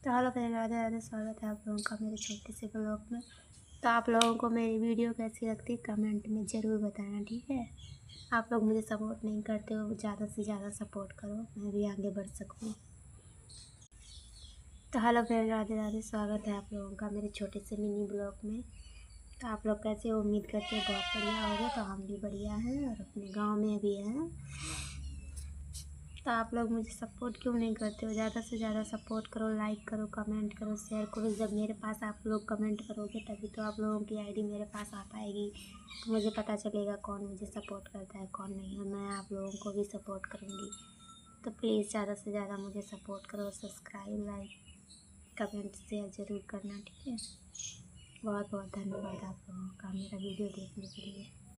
तो hello friend, Radhe Radhe. स्वागत है आप लोगों का मेरे छोटे से ब्लॉग में। तो आप लोगों को मेरी वीडियो कैसी लगती है कमेंट में ज़रूर बताना, ठीक है। आप लोग मुझे सपोर्ट नहीं करते हो, ज़्यादा से ज़्यादा सपोर्ट करो, मैं भी आगे बढ़ सकूँ। तो हेलो फ्रेंड, राधे राधे। स्वागत है आप लोगों का मेरे छोटे से मिनी ब्लॉग में। तो आप लोग कैसे हो? उम्मीद करते हैं बहुत बढ़िया होगा। तो हम भी बढ़िया हैं और अपने गाँव में भी हैं। तो आप लोग मुझे सपोर्ट क्यों नहीं करते हो? ज़्यादा से ज़्यादा सपोर्ट करो, लाइक करो, कमेंट करो, शेयर करो। जब मेरे पास आप लोग कमेंट करोगे तभी तो आप लोगों की आईडी मेरे पास आ पाएगी, तो मुझे पता चलेगा कौन मुझे सपोर्ट करता है कौन नहीं, और मैं आप लोगों को भी सपोर्ट करूँगी। तो प्लीज़ ज़्यादा से ज़्यादा मुझे सपोर्ट करो। सब्सक्राइब, लाइक, कमेंट, शेयर ज़रूर करना, ठीक है। बहुत बहुत धन्यवाद आप लोगों का मेरा वीडियो देखने के लिए।